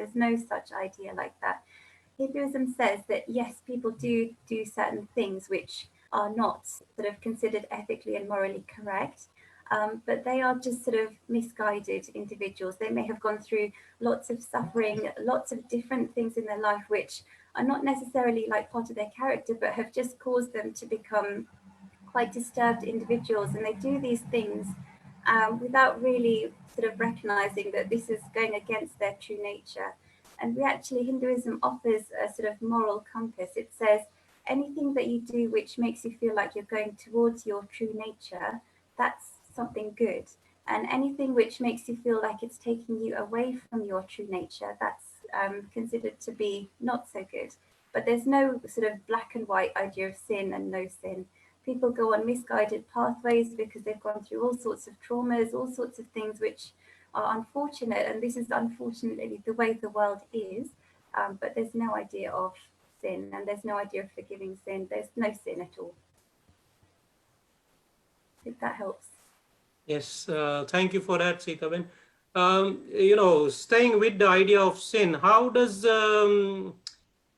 There's no such idea like that. Hinduism says that yes, people do certain things which are not sort of considered ethically and morally correct, but they are just sort of misguided individuals. They may have gone through lots of suffering, lots of different things in their life which are not necessarily like part of their character, but have just caused them to become quite disturbed individuals, and they do these things without really sort of recognizing that this is going against their true nature. And we actually, Hinduism offers a sort of moral compass. It says anything that you do which makes you feel like you're going towards your true nature, that's something good. And anything which makes you feel like it's taking you away from your true nature, that's considered to be not so good. But there's no sort of black and white idea of sin and no sin. People go on misguided pathways because they've gone through all sorts of traumas, all sorts of things which are unfortunate, and this is unfortunately the way the world is. But there's no idea of sin, and there's no idea of forgiving sin. There's no sin at all. If that helps. Yes, thank you for that, Sitaben. Staying with the idea of sin, how does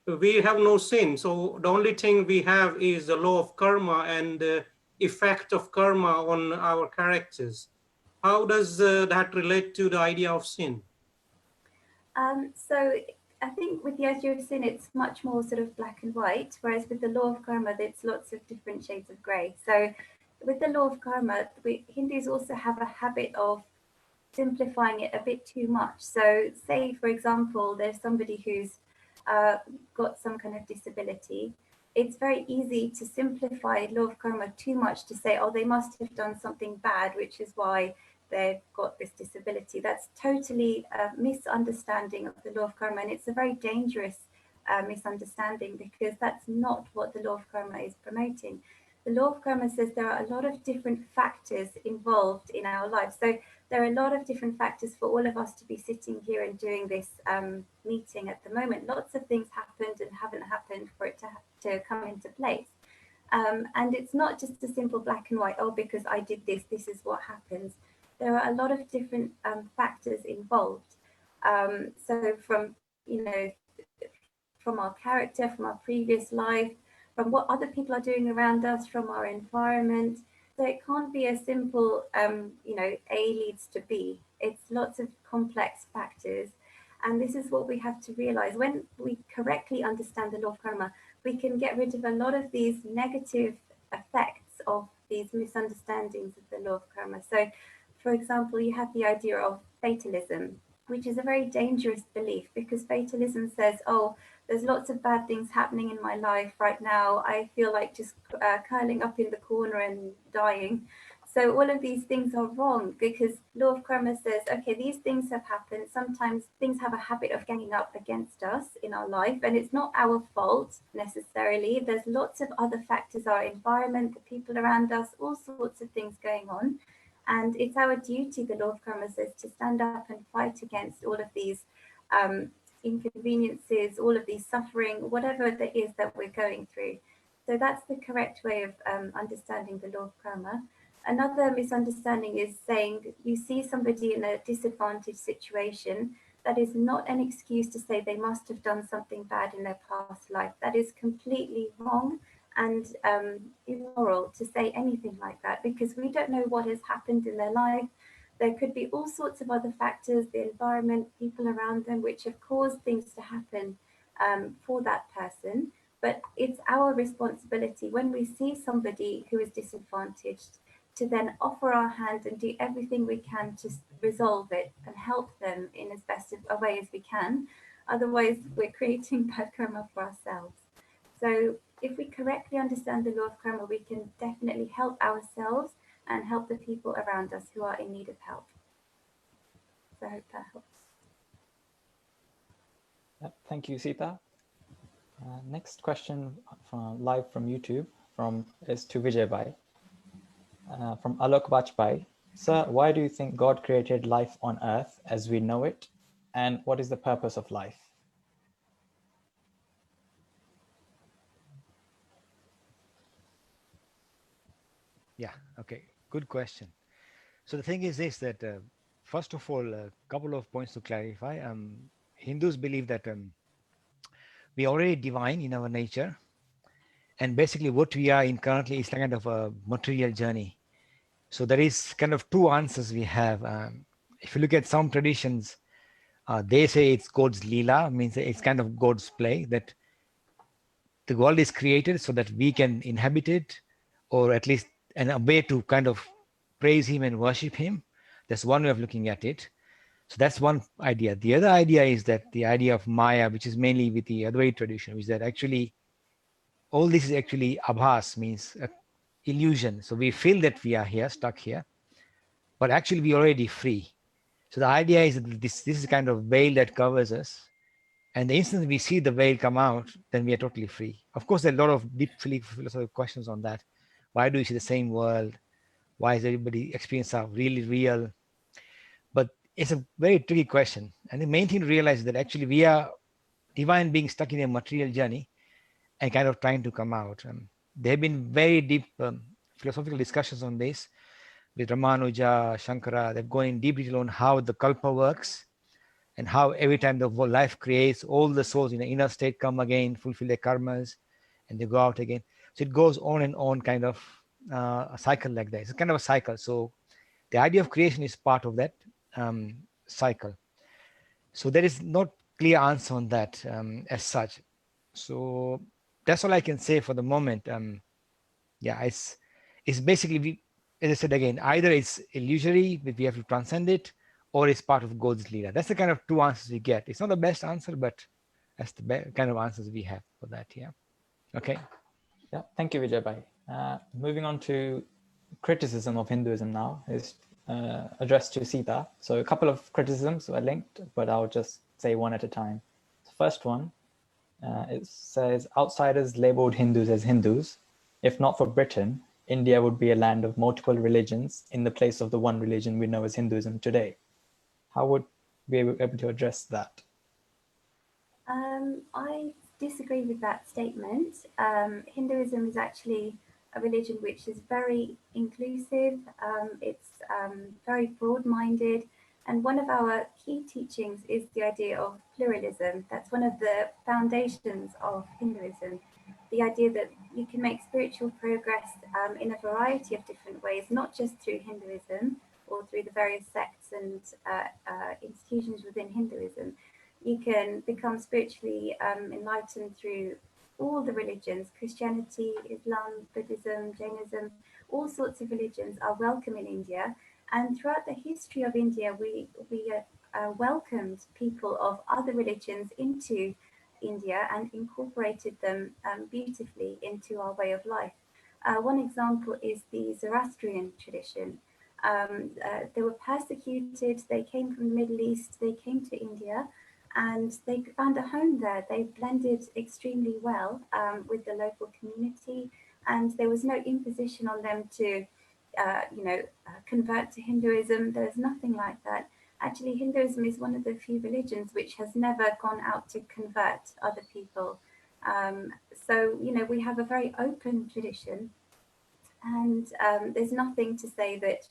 we have no sin? So the only thing we have is the law of karma and the effect of karma on our characters. How does that relate to the idea of sin? So I think with the idea of sin, it's much more sort of black and white, whereas with the law of karma, there's lots of different shades of grey. So with the law of karma, Hindus also have a habit of simplifying it a bit too much. So say, for example, there's somebody who's got some kind of disability. It's very easy to simplify law of karma too much to say, oh, they must have done something bad, which is why they've got this disability. That's totally a misunderstanding of the law of karma, and it's a very dangerous misunderstanding, because that's not what the law of karma is promoting. The law of karma says there are a lot of different factors involved in our life. So there are a lot of different factors for all of us to be sitting here and doing this meeting at the moment. Lots of things happened and haven't happened for it to come into place. And it's not just a simple black and white, oh, because I did this, this is what happens. There are a lot of different factors involved. So from, from our character, from our previous life, from what other people are doing around us, from our environment. So it can't be a simple, A leads to B. It's lots of complex factors. And this is what we have to realize. When we correctly understand the law of karma, we can get rid of a lot of these negative effects of these misunderstandings of the law of karma. So, for example, you have the idea of fatalism, which is a very dangerous belief, because fatalism says, oh, there's lots of bad things happening in my life right now. I feel like just curling up in the corner and dying. So all of these things are wrong, because law of karma says, okay, these things have happened. Sometimes things have a habit of ganging up against us in our life, and it's not our fault necessarily. There's lots of other factors, our environment, the people around us, all sorts of things going on. And it's our duty, the law of karma says, to stand up and fight against all of these inconveniences, all of these suffering, whatever it is that we're going through. So that's the correct way of understanding the law of karma. Another misunderstanding is saying you see somebody in a disadvantaged situation. That is not an excuse to say they must have done something bad in their past life. That is completely wrong and immoral to say anything like that, because we don't know what has happened in their life. There could be all sorts of other factors, the environment, people around them, which have caused things to happen for that person. But it's our responsibility when we see somebody who is disadvantaged to then offer our hand and do everything we can to resolve it and help them in as best a way as we can. Otherwise, we're creating bad karma for ourselves. So if we correctly understand the law of karma, we can definitely help ourselves and help the people around us who are in need of help. So I hope that helps. Thank you, Sita. Next question live from YouTube is to Vijay Bhai. From Alok Bajpai. Sir, why do you think God created life on earth as we know it? And what is the purpose of life? Yeah, okay, good question. So the thing is this, that first of all, a couple of points to clarify. Hindus believe that we are already divine in our nature, and basically what we are in currently is kind of a material journey. So there is kind of two answers we have. If you look at some traditions, they say it's God's Leela, means it's kind of God's play, that the world is created so that we can inhabit it, or at least a way to kind of praise him and worship him. That's one way of looking at it. So that's one idea. The other idea is that the idea of Maya, which is mainly with the Advaita tradition, is that actually all this is actually abhas, means illusion. So we feel that we are here, stuck here, but actually we are already free. So the idea is that this is a kind of veil that covers us. And the instant we see the veil come out, then we are totally free. Of course, there are a lot of deep philosophical questions on that. Why do we see the same world? Why is everybody experience are really real? But it's a very tricky question. And the main thing to realize is that actually we are divine beings stuck in a material journey and kind of trying to come out. There have been very deep philosophical discussions on this with Ramanuja, Shankara. They've gone in deep detail on how the kalpa works and how every time the life creates, all the souls in the inner state come again, fulfill their karmas, and they go out again. So it goes on and on, kind of a cycle like that. It's kind of a cycle. So the idea of creation is part of that cycle. So there is not clear answer on that as such. So that's all I can say for the moment. Yeah, it's basically, as I said again, either it's illusory, but we have to transcend it, or it's part of God's leela. That's the kind of two answers we get. It's not the best answer, but that's the kind of answers we have for that. Yeah. Okay. Yeah, thank you, Vijay Bhai. Moving on to criticism of Hinduism now is addressed to Sita. So a couple of criticisms are linked, but I'll just say one at a time. The first one, it says outsiders labeled Hindus as Hindus. If not for Britain, India would be a land of multiple religions in the place of the one religion we know as Hinduism today. How would we be able to address that? I disagree with that statement. Hinduism is actually a religion which is very inclusive, it's very broad minded, and one of our key teachings is the idea of pluralism. That's one of the foundations of Hinduism. The idea that you can make spiritual progress in a variety of different ways, not just through Hinduism or through the various sects and institutions within Hinduism. You can become spiritually enlightened through all the religions: Christianity, Islam, Buddhism, Jainism. All sorts of religions are welcome in India, and throughout the history of India, we welcomed people of other religions into India and incorporated them beautifully into our way of life. One example is the Zoroastrian tradition. They were persecuted, they came from the Middle East, they came to India, and they found a home there. They blended extremely well with the local community, and there was no imposition on them to, convert to Hinduism. There's nothing like that. Actually, Hinduism is one of the few religions which has never gone out to convert other people. So, we have a very open tradition, and there's nothing to say that,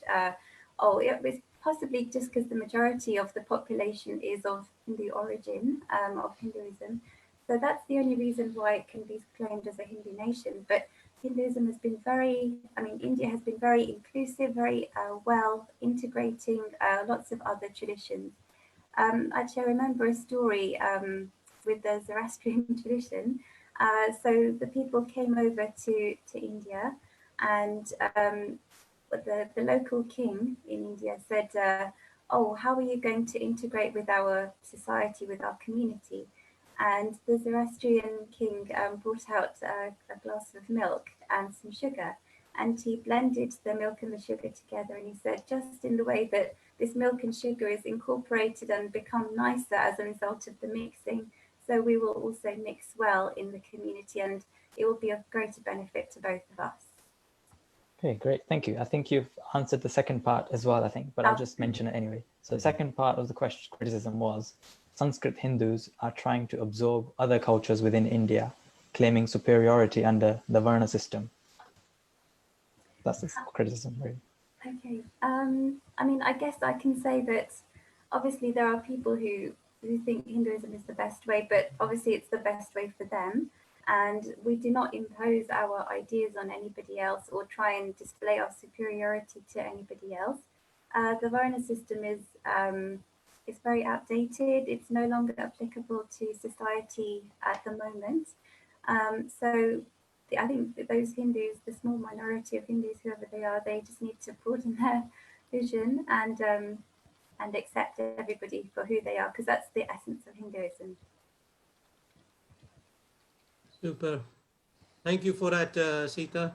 it was possibly just because the majority of the population is of Hindu origin, of Hinduism. So that's the only reason why it can be claimed as a Hindu nation. But Hinduism has been India has been very inclusive, very well integrating lots of other traditions. Actually, I remember a story with the Zoroastrian tradition. So the people came over to India, and the local king in India said, "Oh, how are you going to integrate with our society, with our community?" And the Zoroastrian king brought out a glass of milk and some sugar, and he blended the milk and the sugar together. And he said, "Just in the way that this milk and sugar is incorporated and become nicer as a result of the mixing, so we will also mix well in the community, and it will be of greater benefit to both of us." Okay, great. Thank you. I think you've answered the second part as well, I think, but I'll just mention it anyway. So the second part of the criticism was Sanskrit Hindus are trying to absorb other cultures within India, claiming superiority under the Varna system. That's the criticism, really. Okay. I guess I can say that obviously there are people who who think Hinduism is the best way, but obviously it's the best way for them. And we do not impose our ideas on anybody else or try and display our superiority to anybody else. The Varna system is very outdated. It's no longer applicable to society at the moment. So I think that those Hindus, the small minority of Hindus, whoever they are, they just need to broaden their vision and accept everybody for who they are, because that's the essence of Hinduism. Super. Thank you for that, Sita.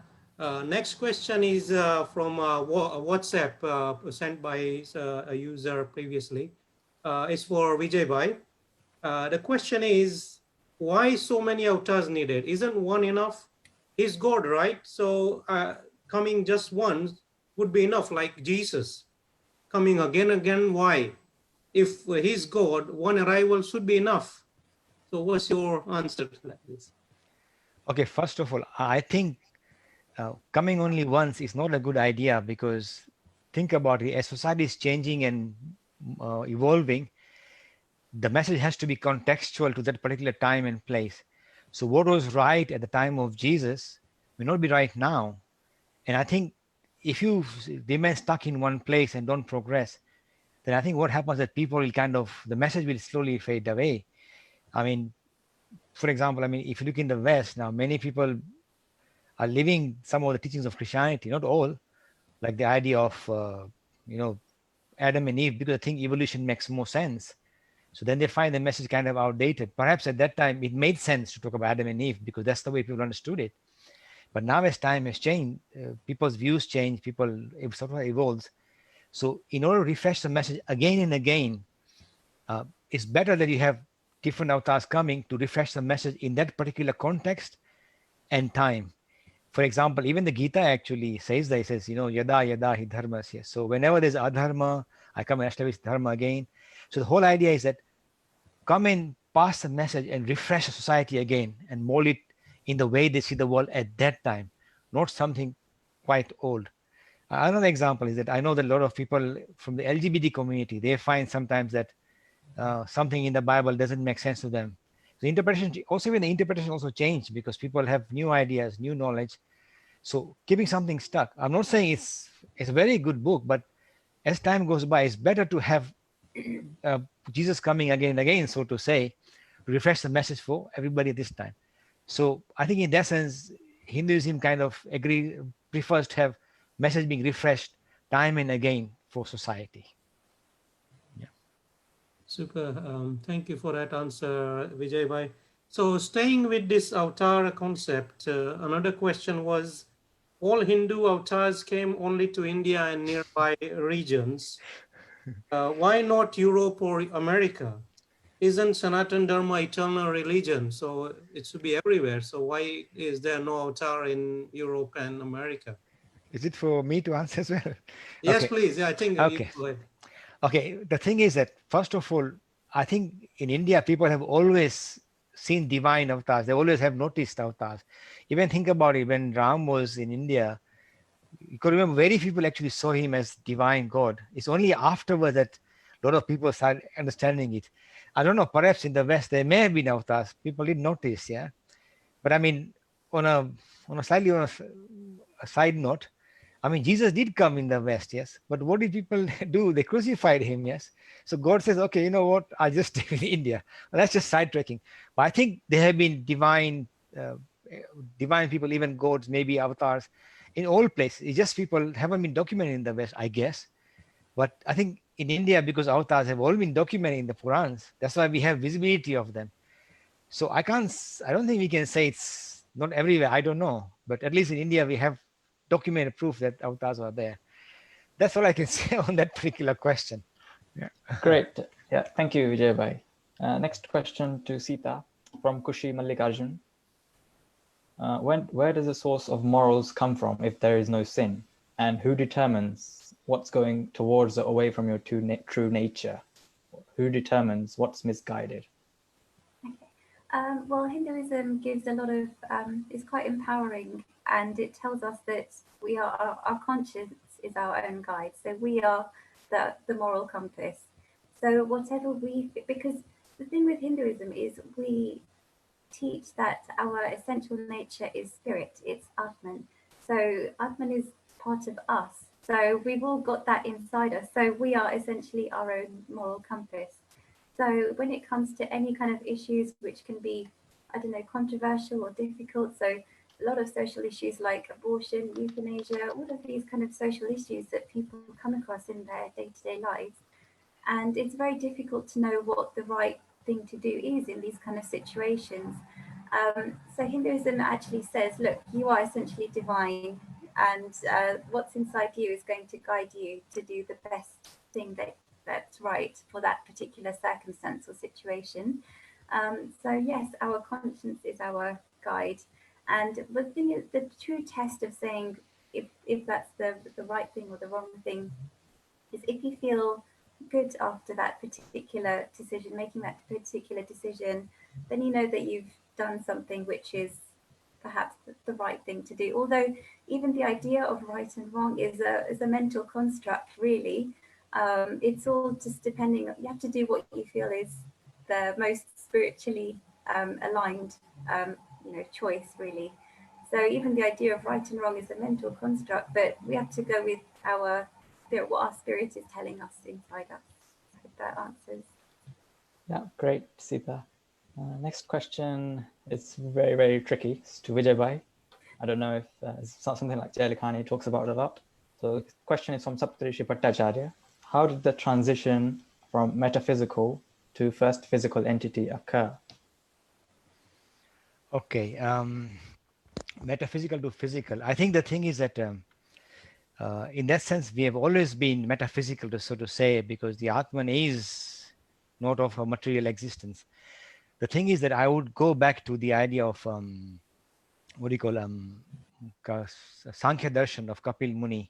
Next question is from WhatsApp sent by a user previously. It's for Vijay Bhai. The question is, why so many avatars needed? Isn't one enough? He's God, right? So coming just once would be enough, like Jesus. Coming again, why? If he's God, one arrival should be enough. So what's your answer to that, please? Okay, first of all, I think coming only once is not a good idea, because think about it, as society is changing and evolving, the message has to be contextual to that particular time and place. So what was right at the time of Jesus may not be right now. And I think if you remain stuck in one place and don't progress, then I think what happens is that people will the message will slowly fade away. I mean, for example, I mean, if you look in the West now, many people are living some of the teachings of Christianity, not all, like the idea of, Adam and Eve, because I think evolution makes more sense. So then they find the message kind of outdated. Perhaps at that time it made sense to talk about Adam and Eve because that's the way people understood it. But now as time has changed, people's views change, people sort of evolves. So in order to refresh the message again and again, it's better that you have different avatars coming to refresh the message in that particular context and time. For example, even the Gita actually says that, it says, yada yada hi dharmasya. So whenever there's adharma, I come and establish dharma again. So the whole idea is that come and pass the message and refresh the society again and mold it in the way they see the world at that time, not something quite old. Another example is that I know that a lot of people from the LGBT community, they find sometimes that something in the Bible doesn't make sense to them. The interpretation, also even the interpretation also changed because people have new ideas, new knowledge. So keeping something stuck, I'm not saying it's a very good book, but as time goes by, it's better to have Jesus coming again and again, so to say, to refresh the message for everybody this time. So I think in that sense, Hinduism kind of prefers to have message being refreshed time and again for society. Yeah. Super. Thank you for that answer, Vijay Bhai. So staying with this avatar concept, another question was, all Hindu avatars came only to India and nearby regions. Why not Europe or America? Isn't Sanatan Dharma eternal religion? So it should be everywhere. So why is there no avatar in Europe and America? Is it for me to answer as well? Yes, Okay. please. Yeah, I think Okay. you go ahead. Okay. The thing is that, first of all, I think in India, people have always seen divine avatars. They always have noticed avatars. Even think about it, when Ram was in India, you could remember very few people actually saw him as divine God. It's only afterwards that a lot of people started understanding it. I don't know, perhaps in the West there may have been avatars. People didn't notice, yeah. But I mean, on a slightly a side note, I mean, Jesus did come in the West, yes. But what did people do? They crucified him, yes. So God says, okay, you know what? I just stay in India. Well, that's just sidetracking. But I think there have been divine people, even gods, maybe avatars, in all places. It's just people haven't been documented in the West, I guess. But I think in India, because avatars have all been documented in the Purans, that's why we have visibility of them. So I don't think we can say it's not everywhere. I don't know. But at least in India, we have documented proof that avatars are there. That's all I can say on that particular question. Yeah. Great. Yeah, thank you, Vijay Bhai. Next question to Sita from Kushi Mallikarjun. Where does the source of morals come from if there is no sin? And who determines what's going towards or away from your true nature? Who determines what's misguided? Well, Hinduism gives a lot of, is quite empowering, and it tells us that we are, our conscience is our own guide. So we are the moral compass. So whatever because the thing with Hinduism is we teach that our essential nature is spirit, it's Atman. So Atman is part of us. So we've all got that inside us. So we are essentially our own moral compass. So when it comes to any kind of issues which can be, I don't know, controversial or difficult, so a lot of social issues like abortion, euthanasia, all of these kind of social issues that people come across in their day-to-day lives. And it's very difficult to know what the right thing to do is in these kind of situations. So Hinduism actually says, look, you are essentially divine, and what's inside you is going to guide you to do the best thing that's right for that particular circumstance or situation. So yes, our conscience is our guide. And the thing is, the true test of saying if that's the right thing or the wrong thing is if you feel good after that particular decision, making that particular decision, then you know that you've done something which is perhaps the right thing to do. Although even the idea of right and wrong is a mental construct, really. It's all just depending. You have to do what you feel is the most spiritually aligned, choice, really. So even the idea of right and wrong is a mental construct, but we have to go with our spirit, what our spirit is telling us inside us. I hope that answers. Yeah, great, Sita. Next question is very, very tricky. It's to Vijay Bhai. I don't know if it's not something like Jay Lakhani talks about a lot. So the question is from Saptarishi Bhattacharya. How did the transition from metaphysical to first physical entity occur? Okay, metaphysical to physical. I think the thing is that in that sense, we have always been metaphysical, so to say, because the Atman is not of a material existence. The thing is that I would go back to the idea of what do you call Sankhya Darshan of Kapil Muni,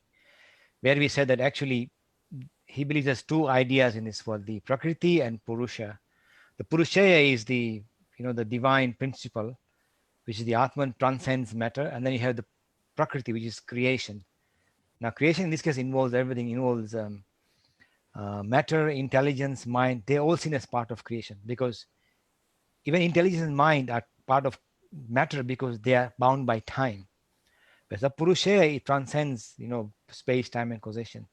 where we said that actually he believes there's two ideas in this world: the Prakriti and Purusha. The Purushaya is the the divine principle, which is the Atman, transcends matter, and then you have the Prakriti, which is creation. Now, creation in this case involves everything, involves matter, intelligence, mind. They're all seen as part of creation, because even intelligence and mind are part of matter because they are bound by time. But the Purushaya, it transcends, space, time, and causation.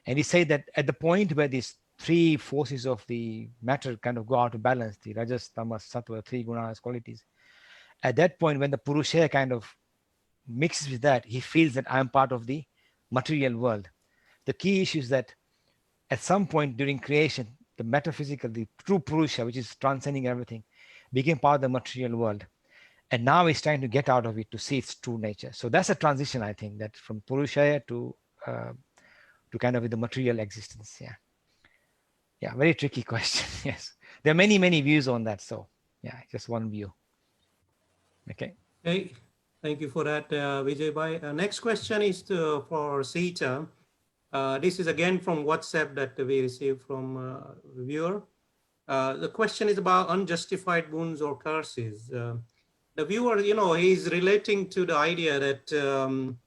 And he said that at the point where these three forces of the matter kind of go out of balance, the Rajas, Tamas, Sattva, three gunas, qualities, at that point when the Purushaya kind of mixes with that, he feels that I'm part of the material world. The key issue is that at some point during creation, the metaphysical, the true Purusha, which is transcending everything, became part of the material world. And now he's trying to get out of it to see its true nature. So that's a transition, I think, that from Purushaya to kind of the material existence. Yeah, very tricky question. Yes, there are many views on that. So yeah, just one view. Okay. Hey, thank you for that, Vijay Bhai. Next question is for Sita. This is again from WhatsApp that we received from a viewer. The question is about unjustified wounds or curses. The viewer, he's relating to the idea that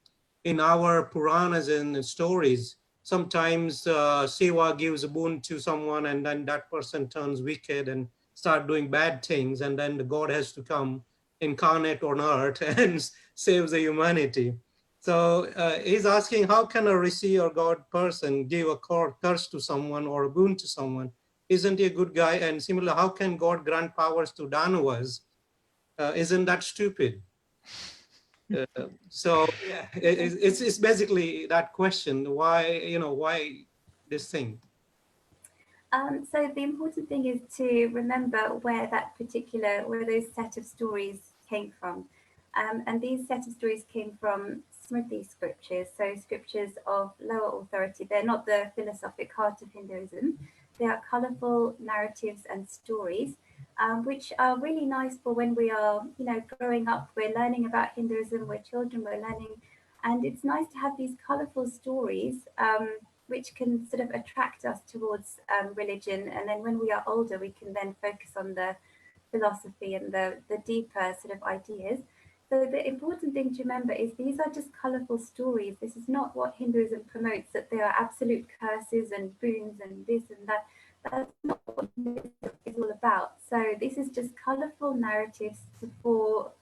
in our Puranas and stories, sometimes Shiva gives a boon to someone and then that person turns wicked and start doing bad things, and then the God has to come incarnate on earth and saves the humanity. So he's asking, how can a Rishi or God person give a curse to someone or a boon to someone? Isn't he a good guy? And similar, how can God grant powers to Danavas? Isn't that stupid? So yeah, it's basically that question. Why this thing? So the important thing is to remember where those set of stories came from. And these set of stories came from Smriti scriptures, so scriptures of lower authority. They're not the philosophic heart of Hinduism. They are colorful narratives and stories, which are really nice for when we are, growing up, we're learning about Hinduism, we're children, we're learning. And it's nice to have these colorful stories, which can sort of attract us towards religion. And then when we are older, we can then focus on the philosophy and the deeper sort of ideas. So the important thing to remember is these are just colorful stories. This is not what Hinduism promotes, that there are absolute curses and boons and this and that. that's not what Hinduism is all about. So this is just colourful narratives for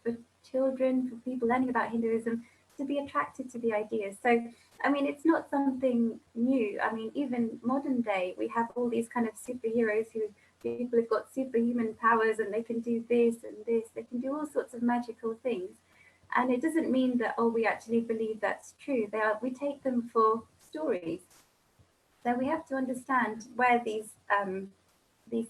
children, for people learning about Hinduism, to be attracted to the ideas. So, I mean, it's not something new. I mean, even modern day, we have all these kind of superheroes who people have got superhuman powers and they can do this and this. They can do all sorts of magical things. And it doesn't mean that, oh, we actually believe that's true. We take them for stories. So we have to understand where these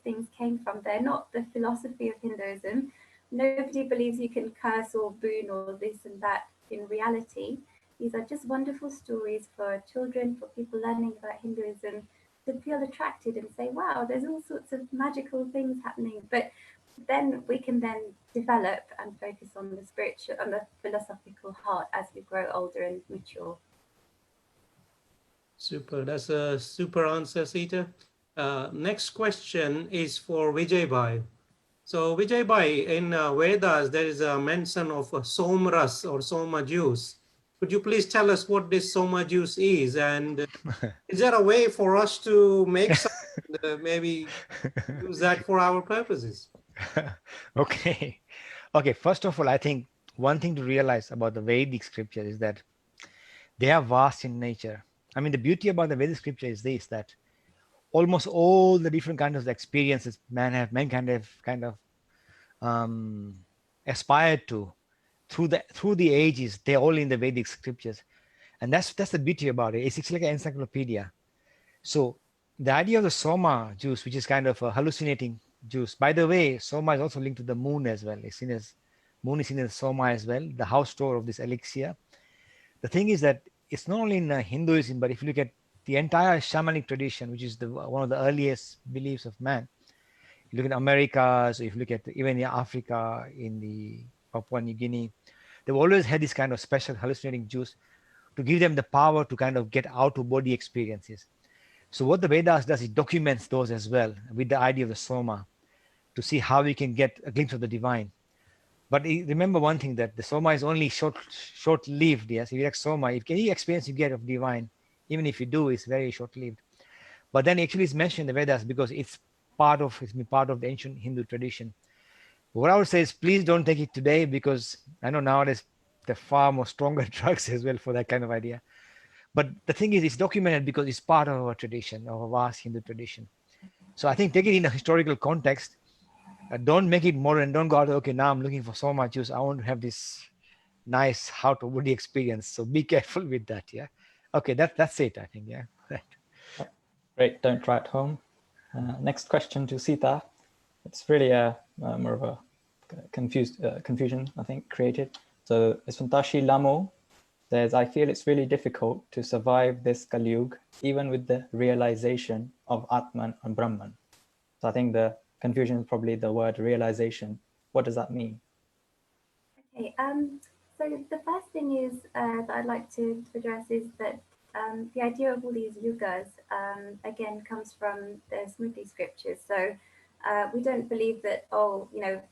things came from. They're not the philosophy of Hinduism. Nobody believes you can curse or boon or this and that in reality. These are just wonderful stories for children, for people learning about Hinduism, to feel attracted and say, wow, there's all sorts of magical things happening. But then we can then develop and focus on the spiritual and the philosophical heart as we grow older and mature. Super. That's a super answer, Sita. Next question is for Vijay Bhai. So Vijay Bhai, in Vedas, there is a mention of somras or soma juice. Could you please tell us what this soma juice is? And is there a way for us to make some, maybe use that for our purposes? Okay. Okay. First of all, I think one thing to realize about the Vedic scripture is that they are vast in nature. I mean, the beauty about the Vedic scripture is this, that almost all the different kinds of experiences mankind have kind of aspired to through the ages, they're all in the Vedic scriptures. And that's the beauty about it. It's like an encyclopedia. So the idea of the soma juice, which is kind of a hallucinating juice. By the way, soma is also linked to the moon as well. It's seen as moon is seen as soma as well, the house store of this elixir. The thing is that it's not only in Hinduism, but if you look at the entire shamanic tradition, which is one of the earliest beliefs of man, you look at Americas, or if you look at even in Africa, in the Papua New Guinea, they've always had this kind of special hallucinating juice to give them the power to kind of get out of body experiences. So what the Vedas does, it documents those as well with the idea of the soma to see how we can get a glimpse of the divine. But remember one thing, that the soma is only short-lived. Yes, if you like soma, if any experience you get of divine, even if you do, it's very short-lived. But then actually it's mentioned in the Vedas because it's part of the ancient Hindu tradition. What I would say is, please don't take it today, because I know nowadays there are far more stronger drugs as well for that kind of idea. But the thing is, it's documented because it's part of our tradition, of our vast Hindu tradition. So I think take it in a historical context. Don't make it modern. Don't go out, okay, now I'm looking for so much juice. I want to have this nice how to body experience. So be careful with that. Yeah. Okay, that's it, I think. Yeah. Right. Great. Don't try at home. Next question to Sita. It's really more of a confusion, I think, created. So it's from Tashi Lamo. Says, I feel it's really difficult to survive this Kalyug, even with the realization of Atman and Brahman. So I think the confusion is probably the word realization. What does that mean? Okay, so the first thing is that I'd like to address is that the idea of all these yugas, again, comes from the Smriti scriptures. So we don't believe that, oh,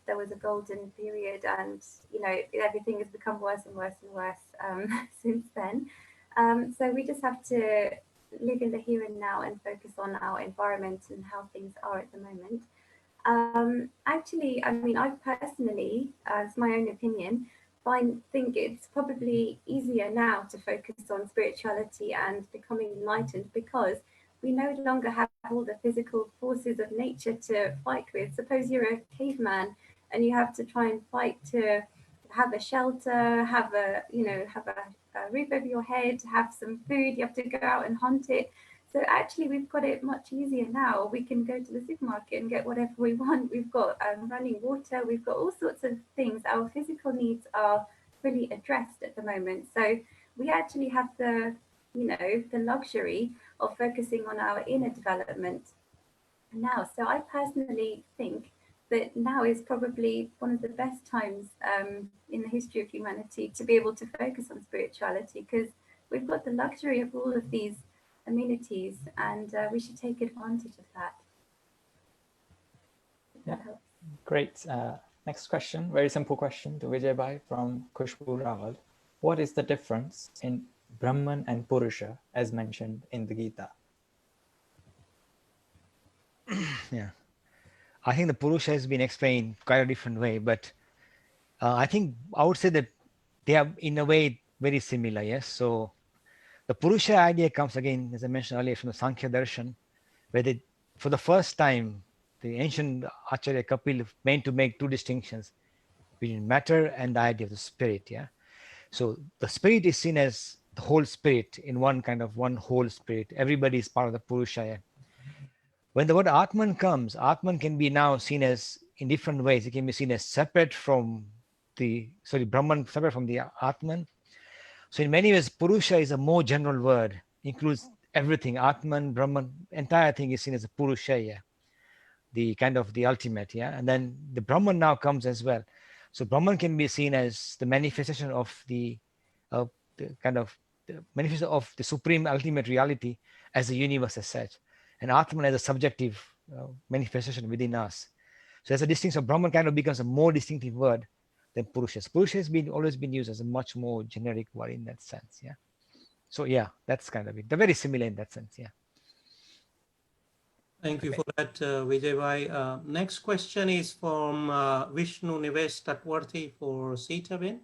there was a golden period and, everything has become worse and worse and worse since then. So we just have to live in the here and now and focus on our environment and how things are at the moment. Actually, I mean, I personally, it's my own opinion, think it's probably easier now to focus on spirituality and becoming enlightened, because we no longer have all the physical forces of nature to fight with. Suppose you're a caveman and you have to try and fight to have a shelter, have a roof over your head, have some food. You have to go out and hunt it. So actually, we've got it much easier now. We can go to the supermarket and get whatever we want. We've got running water. We've got all sorts of things. Our physical needs are fully addressed at the moment. So we actually have the luxury of focusing on our inner development now. So I personally think that now is probably one of the best times in the history of humanity to be able to focus on spirituality, because we've got the luxury of all of these amenities, and we should take advantage of that. Yeah, great. Next question, very simple question to Vijay Bhai from Khushbu Rawal. What is the difference in Brahman and Purusha as mentioned in the Gita? Yeah. I think the Purusha has been explained quite a different way, but I think I would say that they are in a way very similar. Yes. So the Purusha idea comes again, as I mentioned earlier, from the Sankhya Darshan, where they, for the first time, the ancient Acharya Kapil meant to make two distinctions between matter and the idea of the spirit. Yeah. So the spirit is seen as the whole spirit in one kind of one whole spirit. Everybody is part of the Purusha. Yeah. When the word Atman comes, Atman can be now seen as in different ways. It can be seen as separate from Brahman, separate from the Atman. So in many ways, Purusha is a more general word, includes everything. Atman, Brahman, entire thing is seen as a Purusha, yeah, the kind of the ultimate, yeah. And then the Brahman now comes as well. So Brahman can be seen as the manifestation of the kind of the manifestation of the supreme ultimate reality as the universe as such, and Atman as a subjective manifestation within us. So as a distinction, Brahman kind of becomes a more distinctive word than Purusha. Purusha has been always been used as a much more generic word in that sense, yeah. So yeah, that's kind of it. They're very similar in that sense, yeah. Thank you for that, Vijay Bhai. Next question is from Vishnu Nivesh Tatwarthi for Sitaben.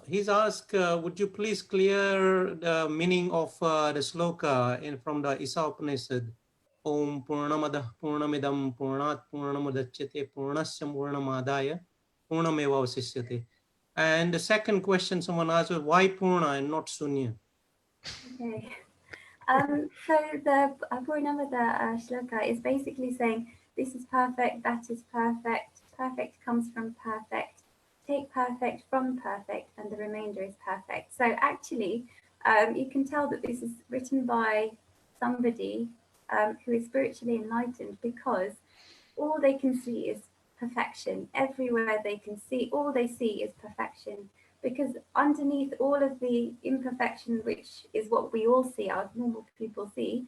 He's asked, would you please clear the meaning of the sloka from the Isa Upanishad? Om Purnamada Purnamidam Purnat Purnamudachyate Purnasya Purnamadaya Purnameva Vasishyate. And the second question someone asked was, why Purna and not Sunya? Okay. So the Purnamada shloka is basically saying this is perfect, that is perfect, perfect comes from perfect, take perfect from perfect, and the remainder is perfect. So actually, you can tell that this is written by somebody who is spiritually enlightened, because all they can see is perfection. Everywhere they can see, all they see is perfection. Because underneath all of the imperfection, which is what we all see, our normal people see,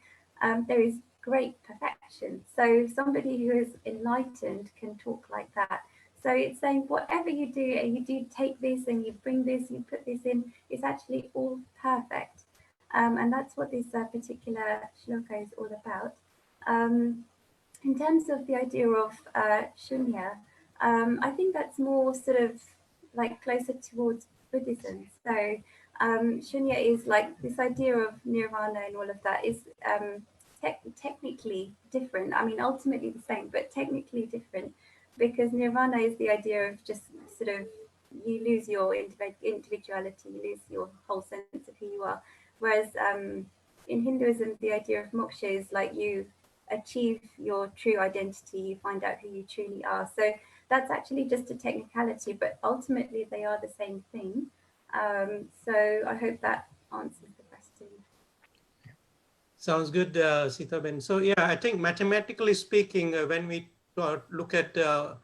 there is great perfection. So somebody who is enlightened can talk like that. So it's saying whatever you do, and you do take this and you bring this, you put this in, it's actually all perfect. And that's what this particular shloka is all about. In terms of the idea of shunya, I think that's more sort of like closer towards Buddhism. So shunya is like this idea of nirvana and all of that is technically different. I mean, ultimately the same, but technically different, because nirvana is the idea of just sort of you lose your individuality, you lose your whole sense of who you are. Whereas in Hinduism, the idea of moksha is like you achieve your true identity, you find out who you truly are. So that's actually just a technicality, but ultimately they are the same thing. So I hope that answers the question. Sounds good, Sitaben. So yeah, I think mathematically speaking, when we look at the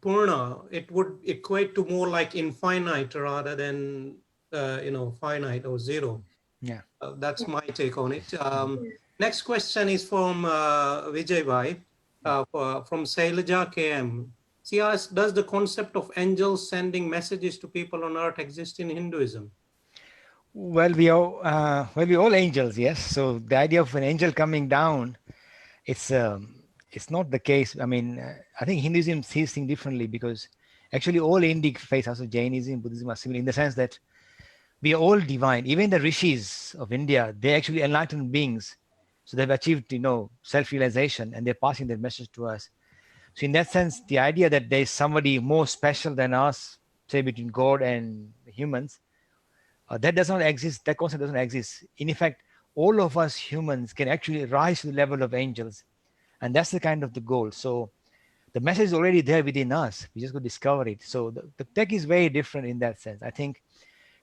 Purna, it would equate to more like infinite rather than finite or zero. Yeah. That's my take on it. Next question is from Vijay Bhai from Sailaja KM. She asks, does the concept of angels sending messages to people on earth exist in Hinduism? Well, we're all angels, yes. So the idea of an angel coming down, it's not the case. I mean, I think Hinduism sees things differently, because actually all Indic faiths, also Jainism, Buddhism, are similar in the sense that we are all divine. Even the rishis of India, they're actually enlightened beings. So they've achieved, self-realization, and they're passing that message to us. So in that sense, the idea that there's somebody more special than us, say between God and humans, that does not exist. That concept doesn't exist. In fact, all of us humans can actually rise to the level of angels, and that's the kind of the goal. So the message is already there within us. We just go discover it. So the tech is very different in that sense. I think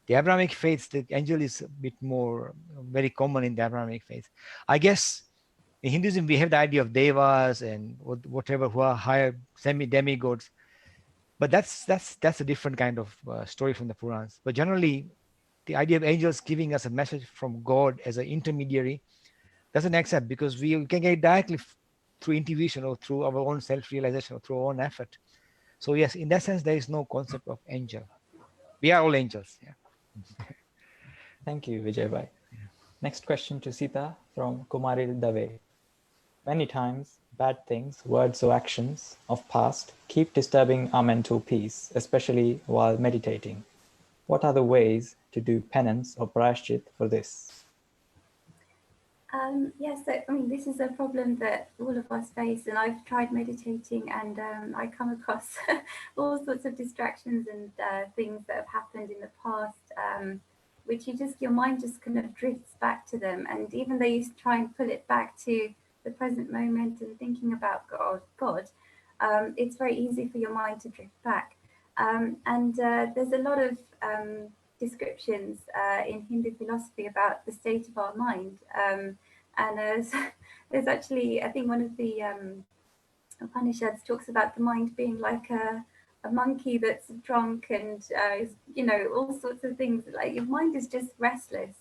the Abrahamic faiths, the angel is a bit more very common in the Abrahamic faith. I guess in Hinduism we have the idea of devas and whatever, who are higher demigods, but that's a different kind of story from the Purans. But generally, the idea of angels giving us a message from God as an intermediary doesn't accept, because we can get it directly through intuition or through our own self-realization or through our own effort. So yes, in that sense, there is no concept of angel. We are all angels. Yeah. Thank you, Vijay Bhai. Next question to Sita from Kumari Dave. Many times, bad things, words or actions of past keep disturbing our mental peace, especially while meditating. What are the ways to do penance or prayashchit for this? Yes, so I mean, this is a problem that all of us face, and I've tried meditating, and I come across all sorts of distractions and things that have happened in the past, which your mind just kind of drifts back to them. And even though you try and pull it back to the present moment and thinking about God, it's very easy for your mind to drift back. And there's a lot of descriptions in Hindu philosophy about the state of our mind. And there's actually, I think one of the Upanishads talks about the mind being like a monkey that's drunk and, all sorts of things. Like your mind is just restless,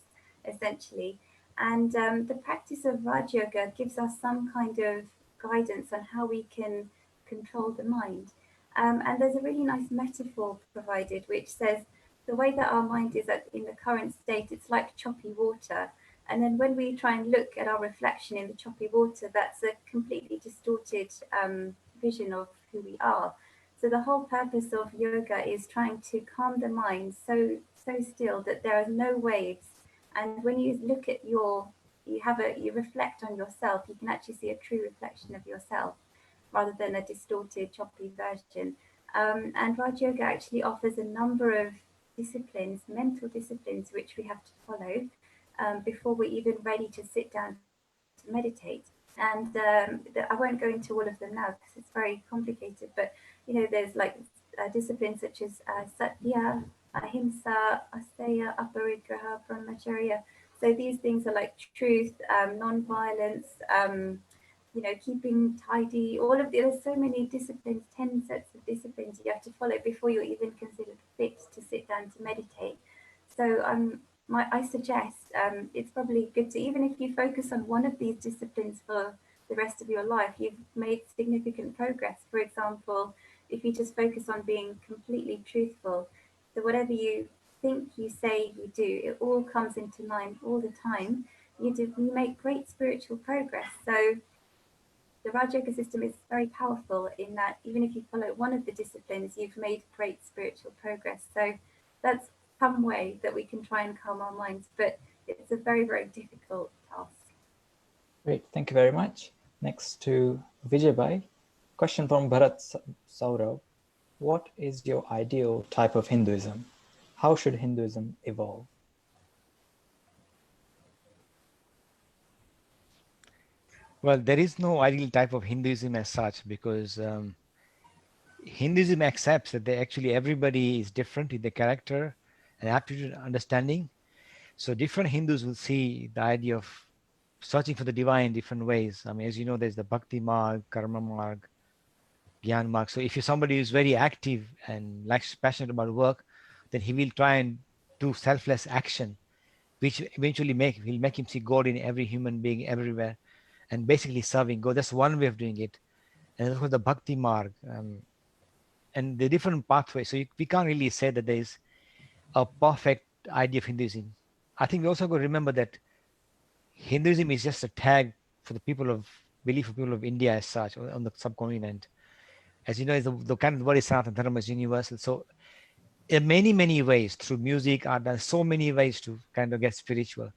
essentially. And the practice of Raj Yoga gives us some kind of guidance on how we can control the mind. And there's a really nice metaphor provided, which says the way that our mind is in the current state, it's like choppy water. And then when we try and look at our reflection in the choppy water, that's a completely distorted vision of who we are. So the whole purpose of yoga is trying to calm the mind so still that there are no waves. And when you look at you reflect on yourself, you can actually see a true reflection of yourself rather than a distorted, choppy version. And Raj Yoga actually offers a number of disciplines, mental disciplines, which we have to follow before we're even ready to sit down to meditate. And I won't go into all of them now because it's very complicated. But there's like disciplines such as Satya, Ahimsa, Asteya, Aparigraha, Brahmacharya. So these things are like truth, non-violence, keeping tidy. All of there's so many disciplines, 10 sets of disciplines you have to follow before you're even considered fit to sit down to meditate. So I suggest it's probably good to, even if you focus on one of these disciplines for the rest of your life, you've made significant progress. For example, if you just focus on being completely truthful, so whatever you think, you say, you do, it all comes into line all the time. You make great spiritual progress. So the Raj Yoga system is very powerful in that even if you follow one of the disciplines, you've made great spiritual progress. So that's some way that we can try and calm our minds, but it's a very, very difficult task. Great, thank you very much. Next to Vijay. Question from Bharat Saurav. What is your ideal type of Hinduism? How should Hinduism evolve? Well, there is no ideal type of Hinduism as such, because Hinduism accepts that everybody is different in their character and aptitude and understanding. So different Hindus will see the idea of searching for the divine in different ways. I mean, as you know, there's the Bhakti Marg, Karma Marg, Gyan Marg. So if you're somebody who's very active and likes passionate about work, then he will try and do selfless action, which eventually will make him see God in every human being everywhere, and basically serving God. That's one way of doing it. And of course the Bhakti Marg, and the different pathways. So we can't really say that there is a perfect idea of Hinduism. I think we also got to remember that Hinduism is just a tag for the people of India as such, on the subcontinent. As you know, the kind of word is Sanatana Dharma is universal. So in many ways, through music, art, there's so many ways to kind of get spiritual.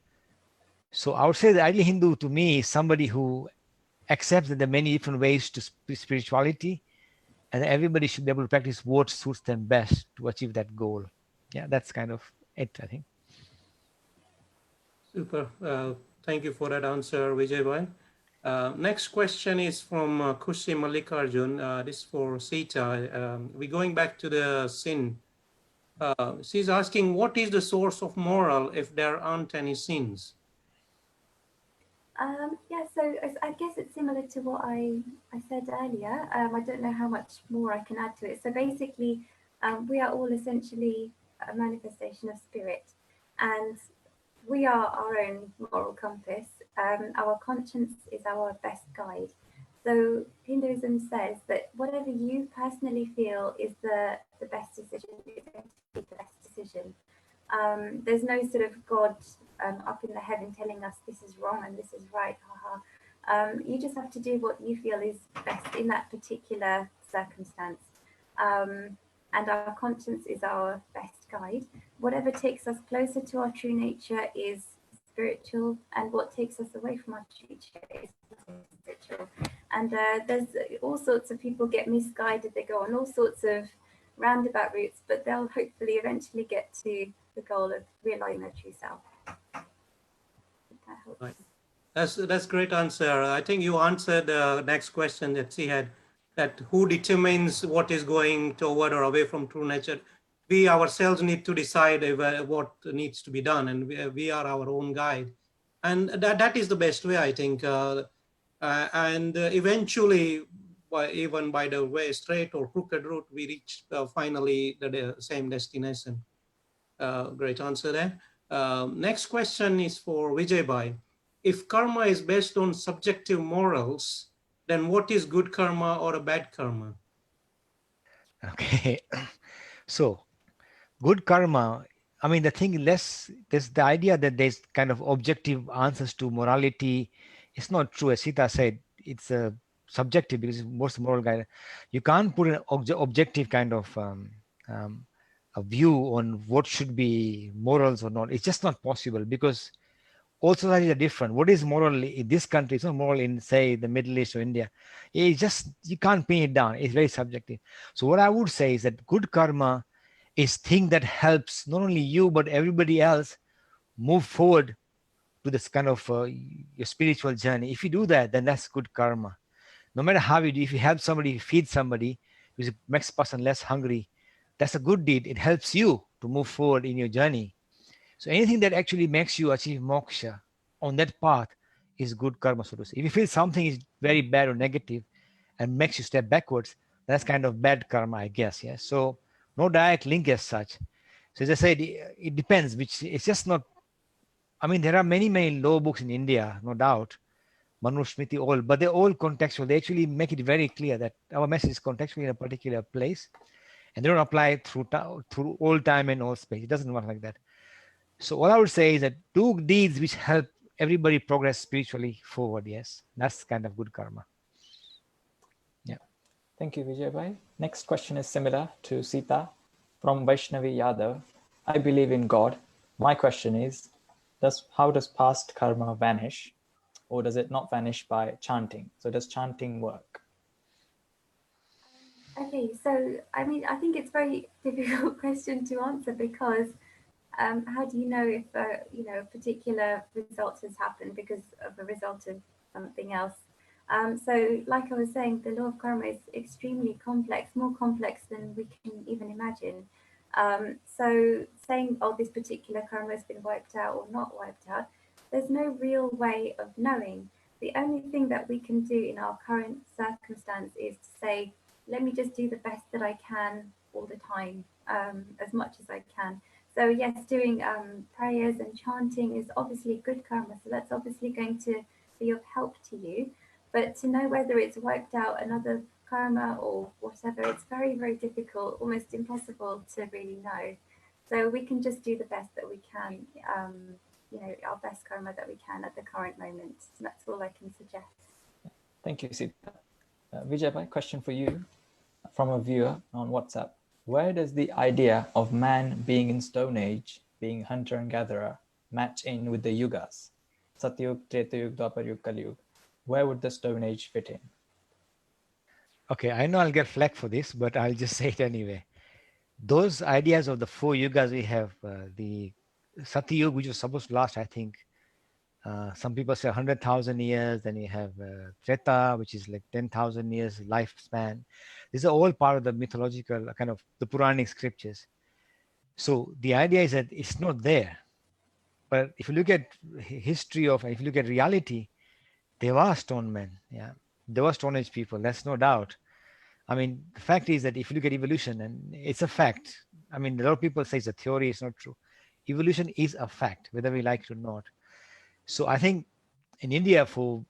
So I would say the ideal Hindu to me is somebody who accepts that there are many different ways to spirituality, and everybody should be able to practice what suits them best to achieve that goal. Yeah, that's kind of it, I think. Super. Thank you for that answer, Vijay. Next question is from Kushi Mallikarjun. This is for Sita. We're going back to the sin. She's asking, what is the source of moral if there aren't any sins? Yeah, so I guess it's similar to what I said earlier. I don't know how much more I can add to it. So basically, we are all essentially a manifestation of spirit, and we are our own moral compass. Our conscience is our best guide. So Hinduism says that whatever you personally feel is the best decision is going to be the best decision. There's no sort of God up in the heaven telling us this is wrong and this is right, haha. You just have to do what you feel is best in that particular circumstance. And our conscience is our best guide. Whatever takes us closer to our true nature is spiritual, and what takes us away from our true nature is spiritual. And there's all sorts of people get misguided. They go on all sorts of roundabout routes, but they'll hopefully eventually get to the goal of realizing their true self. That helps. Right. That's great answer. I think you answered the next question that she had, that who determines what is going toward or away from true nature. We ourselves need to decide what needs to be done, and we are our own guide. And that is the best way, I think. And eventually, even by the way, straight or crooked route, we reach finally the same destination. Great answer there. Next question is for Vijay Bhai. If karma is based on subjective morals, then what is good karma or a bad karma? Okay. So good karma, I mean, the thing less, there's the idea that there's kind of objective answers to morality. It's not true. As Sita said, it's subjective because it's most moral guide. You can't put an objective kind of a view on what should be morals or not. It's just not possible because all societies are different. What is moral in this country? It's not moral in, say, the Middle East or India. It's just, you can't pin it down. It's very subjective. So what I would say is that good karma is thing that helps not only you, but everybody else move forward to this kind of your spiritual journey. If you do that, then that's good karma. No matter how you do, if you help somebody, feed somebody, which makes a person less hungry, that's a good deed. It helps you to move forward in your journey. So anything that actually makes you achieve moksha on that path is good karma, so to say. If you feel something is very bad or negative and makes you step backwards, that's kind of bad karma, I guess. Yeah. So no direct link as such. So as I said, it depends, which it's just not. I mean, there are many, many law books in India, no doubt. Manusmriti, all, but they're all contextual. They actually make it very clear that our message is contextually in a particular place, and they don't apply through all time and all space. It doesn't work like that. So what I would say is that do deeds which help everybody progress spiritually forward. Yes, that's kind of good karma. Yeah. Thank you, Vijay Bhai. Next question is similar to Sita from Vaishnavi Yadav. I believe in God. My question is, how does past karma vanish, or does it not vanish by chanting? So does chanting work? Okay, so I mean, I think it's a very difficult question to answer because how do you know if a particular result has happened because of a result of something else? So, like I was saying, the law of karma is extremely complex, more complex than we can even imagine. So, saying, oh, this particular karma has been wiped out or not wiped out, there's no real way of knowing. The only thing that we can do in our current circumstance is to say, let me just do the best that I can all the time, as much as I can. So yes, doing prayers and chanting is obviously good karma. So that's obviously going to be of help to you. But to know whether it's wiped out another karma or whatever, it's very, very difficult, almost impossible to really know. So we can just do the best that we can, our best karma that we can at the current moment. And that's all I can suggest. Thank you, Sita. Vijay Bhai, question for you from a viewer on WhatsApp. Where does the idea of man being in Stone Age, being hunter and gatherer, match in with the yugas? Satyug, Tretayug, Dwapar Kali Yuga. Where would the Stone Age fit in? Okay, I know I'll get flack for this, but I'll just say it anyway. Those ideas of the four yugas we have, the Satyug, which was supposed to last, I think, some people say 100,000 years. Then you have Treta, which is like 10,000 years lifespan. These are all part of the mythological kind of the Puranic scriptures. So the idea is that it's not there. But if you look at history of, if you look at reality, there are stone men. Yeah, there were Stone Age people. That's no doubt. I mean, the fact is that if you look at evolution, and it's a fact. I mean, a lot of people say it's a theory. It's not true. Evolution is a fact, whether we like it or not. So I think in India for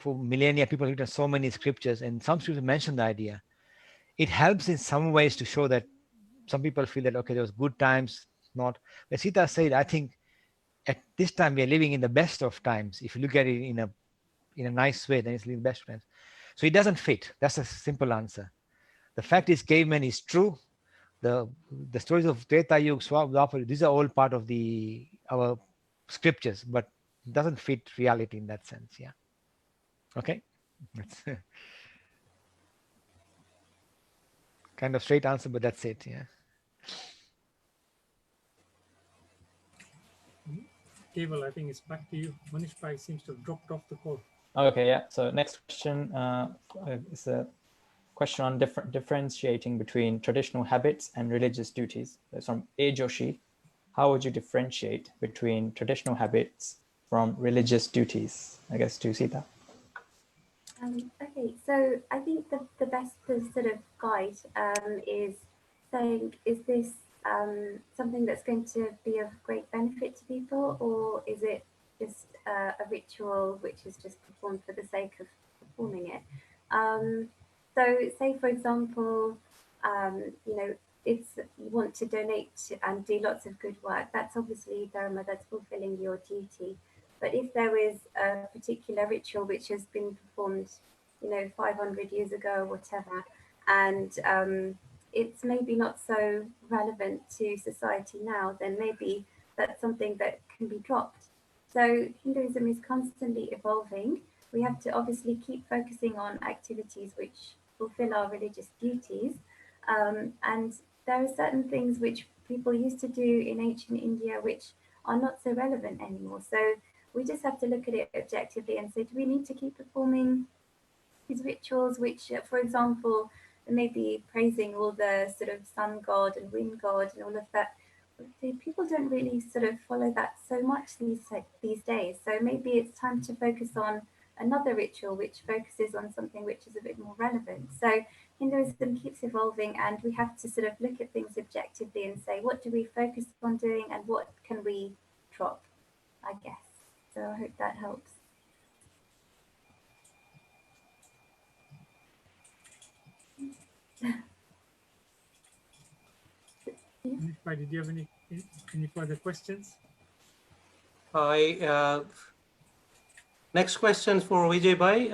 millennia, people have written so many scriptures, and some scriptures mention the idea. It helps in some ways to show that some people feel that, okay, there was good times, not. But Sita said, I think at this time we are living in the best of times. If you look at it in a in a nice way, then it's really best friends. So it doesn't fit. That's a simple answer. The fact is caveman is true. The stories of Treta Yuga, Dwapar, these are all part of our scriptures, but it doesn't fit reality in that sense. Yeah. Okay. That's kind of straight answer, but that's it. Yeah. Keval, I think it's back to you. Manish Pai seems to have dropped off the call. Okay, yeah. So next question is a question on differentiating between traditional habits and religious duties. It's from A. Joshi. How would you differentiate between traditional habits from religious duties? I guess to Sita. Okay, so I think the best sort of guide is saying, is this something that's going to be of great benefit to people, or is it just a ritual which is just performed for the sake of performing it? So say, for example, you know, it's you want to donate and do lots of good work. That's obviously dharma, that's fulfilling your duty. But if there is a particular ritual which has been performed, you know, 500 years ago or whatever, and it's maybe not so relevant to society now, then maybe that's something that can be dropped. So Hinduism is constantly evolving. We have to obviously keep focusing on activities which fulfill our religious duties. And there are certain things which people used to do in ancient India which are not so relevant anymore. So we just have to look at it objectively and say, do we need to keep performing these rituals which, for example, maybe praising all the sort of sun god and wind god and all of that? People don't really sort of follow that so much these days. So maybe it's time to focus on another ritual which focuses on something which is a bit more relevant. So Hinduism keeps evolving, and we have to sort of look at things objectively and say, what do we focus on doing and what can we drop, I guess. So I hope that helps. Manish Pai, did you have any further questions? Next question for Vijay Bhai.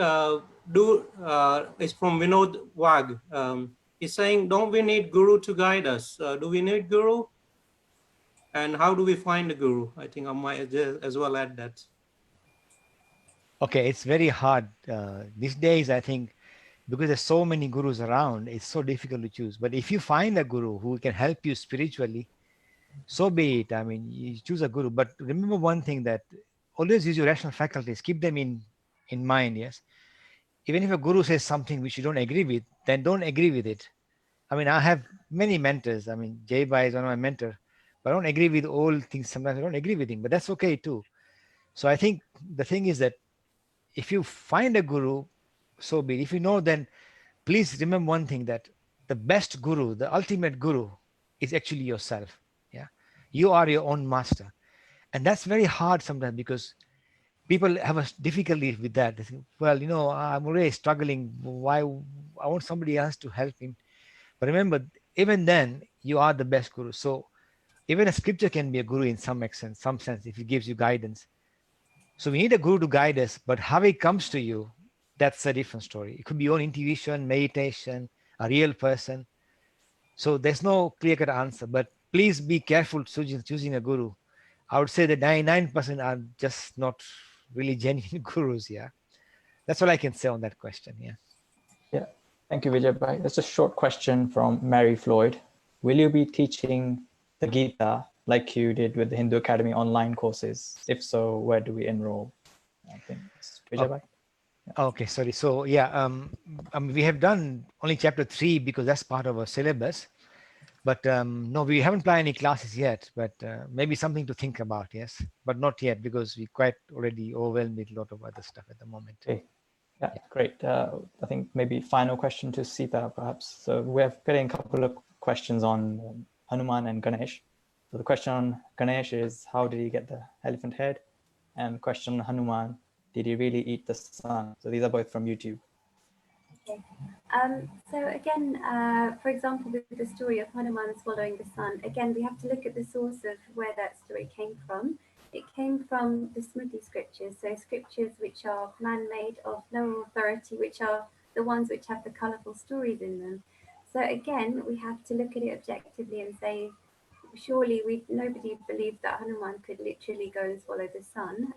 Is from Vinod Wag. He's saying, don't we need guru to guide us? Do we need guru? And how do we find a guru? I think I might as well add that. Okay, it's very hard these days. I think because there's so many gurus around, it's so difficult to choose. But if you find a guru who can help you spiritually, so be it. I mean, you choose a guru, but remember one thing, that always use your rational faculties. Keep them in mind. Yes, even if a guru says something which you don't agree with, then don't agree with it. I mean, I have many mentors. I mean, Jay Bai is one of my mentors, but I don't agree with all things. Sometimes I don't agree with him, but that's okay too. So I think the thing is that if you find a guru, so be it. If you know, then please remember one thing, that the best guru, the ultimate guru, is actually yourself. Yeah, you are your own master, and that's very hard sometimes, because people have a difficulty with that. They think, well, you know, I'm already struggling. Why I want somebody else to help him? But remember, even then, you are the best guru. So even a scripture can be a guru in some extent, some sense, if it gives you guidance. So we need a guru to guide us, but how he comes to you, that's a different story. It could be your own intuition, meditation, a real person. So there's no clear-cut answer, but please be careful choosing a guru. I would say that 99% are just not really genuine gurus. Yeah, that's all I can say on that question. Yeah. Yeah, thank you, Vijay Bhai. That's a short question from Mary Floyd. Will you be teaching the Gita like you did with the Hindu Academy online courses? If so, where do we enroll? I think it's Vijay Bhai. Okay, sorry. So yeah, we have done only chapter 3 because that's part of our syllabus. But no, we haven't planned any classes yet. But maybe something to think about. Yes, but not yet, because we quite already overwhelmed with a lot of other stuff at the moment. Okay. Yeah, great. I think maybe final question to Sita, perhaps. So we're getting a couple of questions on Hanuman and Ganesh. So the question on Ganesh is, how did he get the elephant head? And question on Hanuman, did he really eat the sun? So these are both from YouTube. Okay. So again, for example, with the story of Hanuman swallowing the sun, again, we have to look at the source of where that story came from. it came from the Smriti scriptures, so scriptures which are man-made of no authority, which are the ones which have the colourful stories in them. So again, we have to look at it objectively and say, surely nobody believed that Hanuman could literally go and swallow the sun.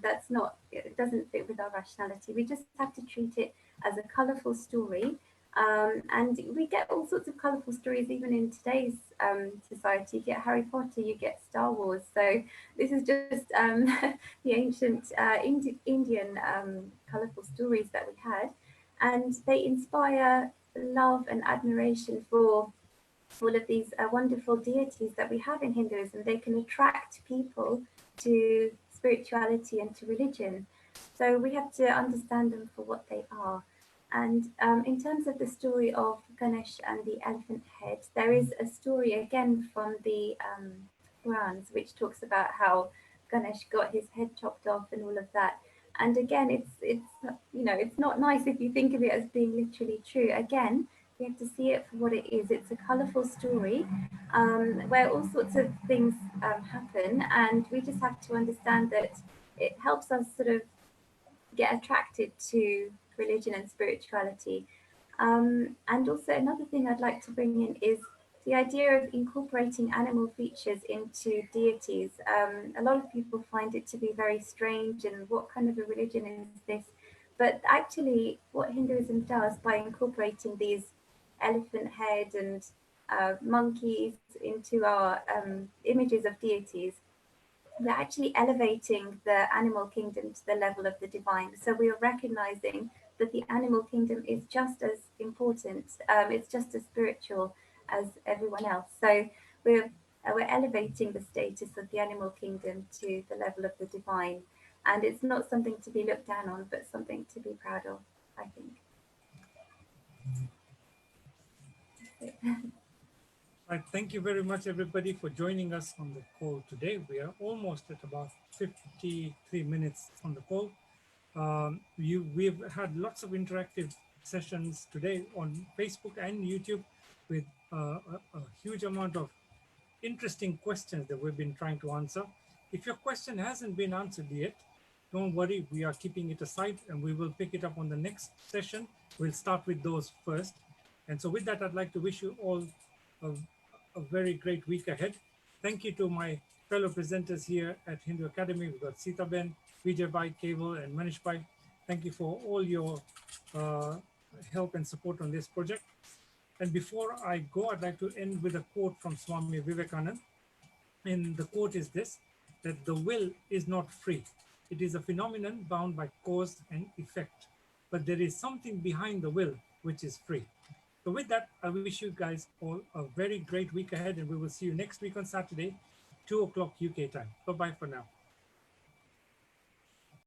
That's not, it doesn't fit with our rationality. We just have to treat it as a colourful story. And we get all sorts of colourful stories even in today's society. You get Harry Potter, you get Star Wars. So this is just the ancient Indian colourful stories that we had. And they inspire love and admiration for all of these wonderful deities that we have in Hinduism. They can attract people to spirituality and to religion. So we have to understand them for what they are. And in terms of the story of Ganesh and the elephant head, there is a story again from the Purans which talks about how Ganesh got his head chopped off and all of that. And again, it's it's not nice if you think of it as being literally true. Again, we have to see it for what it is. It's a colourful story where all sorts of things happen, and we just have to understand that it helps us sort of get attracted to religion and spirituality. And also, another thing I'd like to bring in is the idea of incorporating animal features into deities. A lot of people find it to be very strange, and what kind of a religion is this? But actually, what Hinduism does by incorporating these elephant head and monkeys into our images of deities, we're actually elevating the animal kingdom to the level of the divine. So we are recognizing that the animal kingdom is just as important, it's just as spiritual as everyone else. So we're elevating the status of the animal kingdom to the level of the divine. And it's not something to be looked down on, but something to be proud of, I think. Right. Thank you very much, everybody, for joining us on the call today. We are almost at about 53 minutes on the call. We've had lots of interactive sessions today on Facebook and YouTube with a huge amount of interesting questions that we've been trying to answer. If your question hasn't been answered yet, don't worry, we are keeping it aside and we will pick it up on the next session. We'll start with those first. And so with that, I'd like to wish you all a very great week ahead. Thank you to my fellow presenters here at Hindu Academy. We've got Sita Ben, Vijay Bhai, Keval, and Manish Bhai. Thank you for all your help and support on this project. And before I go, I'd like to end with a quote from Swami Vivekananda. And the quote is this, that the will is not free. It is a phenomenon bound by cause and effect. But there is something behind the will which is free. So with that, I wish you guys all a very great week ahead, and we will see you next week on Saturday, 2 o'clock UK time. Bye-bye for now.